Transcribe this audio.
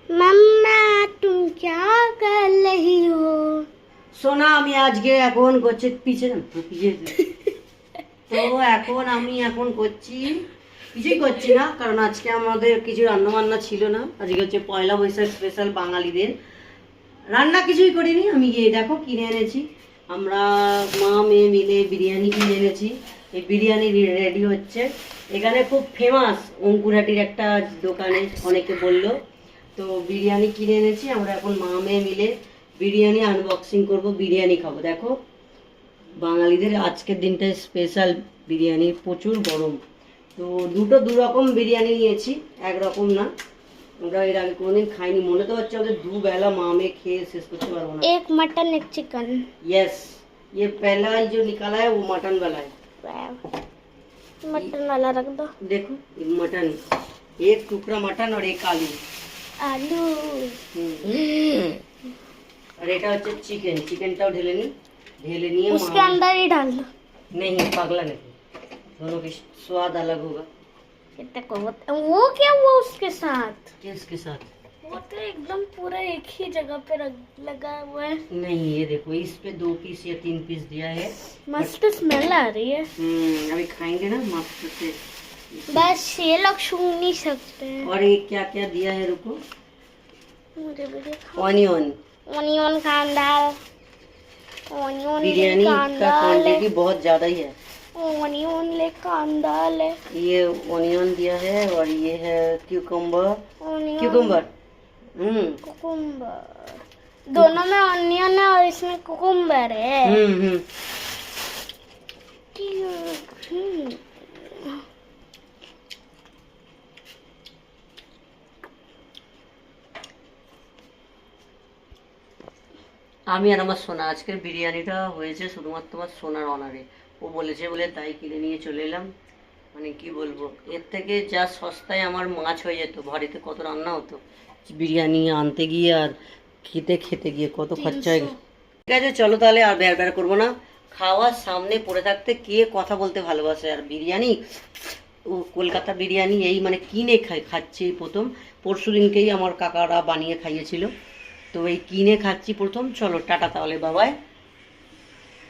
मम्मा तुम क्या कर रही हो? সোনা আমি আজকে এখন করছি পিছে না পিছে তো এখন আমি এখন করছি কিছুই করছি না, কারণ আজকে আমাদের কিছু রান্না বান্না ছিল না। আজকে হচ্ছে পয়লা বৈশাখ স্পেশাল বাঙালিদের। রান্না কিছুই করিনি, আমি গিয়ে দেখো কিনে এনেছি, আমরা মা মেয়ে মিলে বিরিয়ানি কিনে এনেছি। এই বিরিয়ানি রেডি হচ্ছে। এখানে খুব ফেমাস অঙ্কুরহাটির একটা দোকানে, অনেকে বললো তো বিরিয়ানি কিনে এনেছি। আমরা এখন মা মেয়ে মিলে বিরিয়ানি আনবক্সিং করব, বিরিয়ানি খাবো। দেখো বাঙালিদের আজকের দিনটা স্পেশাল বিরিয়ানি, প্রচুর গরম। তো দু রকম বিরিয়ানি নিয়েছি, একরকম না। আমরা এর আগে কোনোদিন খাইনি, মনে তো হচ্ছে আমাদের দুবেলা মা মেয়ে খেয়ে শেষ করতে পারবো না। एक मटन एक चिकन। यस, ये पहला जो निकाला है वो मटन वाला है। मटन वाला रख दो। देखो ये मटन, एक टुकड़ा मटन और एक आलू। आलू और এটা হচ্ছে চিকেন, চিকেনটাও ঢেলে নিয়ে उसके अंदर ही डाल दो। नहीं पागला नहीं, दोनों की स्वाद अलग होगा। देखो वो क्या हुआ उसके साथ? किसके साथ? वो तो एकदम पूरा एक ही जगह पे लगा हुआ है। नहीं ये देखो, इस पे 2 पीस या 3 पीस दिया है। मस्त स्मेल आ रही है। अभी खाएंगे ना मस्त से। बस ये लोग छू नहीं सकते हैं। और ये क्या क्या दिया है, रुको। मुझे भी दिखाओ। ऑनियन, ऑनियन कांदा, ऑनियन बिरयानी का कांदा क्वांटिटी बहुत ज्यादा ही है। ऑनियन ले कांदा ले। ये ऑनियन दिया है और ये है क्यूकम्बर। ऑनियन क्यूकम्बर कुकुम्बर, दोनों में ऑनियन है और इसमें कुकुम्बर है। আমি আর আমার সোনা আজকের বিরিয়ানিটা হয়েছে শুধুমাত্র আমার সোনার অনারে। ও বলেছে বলে তাই কিনে নিয়ে চলে এলাম। মানে কি বলবো, এর থেকে যা সস্তায় আমার মাছ হয়ে যেত, বাড়িতে কত রান্না হতো, বিরিয়ানি আনতে গিয়ে আর খেতে গিয়ে কত খরচা হয়ে গেছে। ঠিক আছে চলো তাহলে আর বের করবো না। খাওয়ার সামনে পড়ে থাকতে কে কথা বলতে ভালোবাসে। আর বিরিয়ানি, ও কলকাতা বিরিয়ানি এই মানে কিনে খাচ্ছি এই প্রথম। পরশু দিনকেই আমার কাকারা বানিয়ে খাইয়েছিল, তো এই কিনে খাচ্ছি প্রথম। চলো টাটা তাহলে, বাবাই।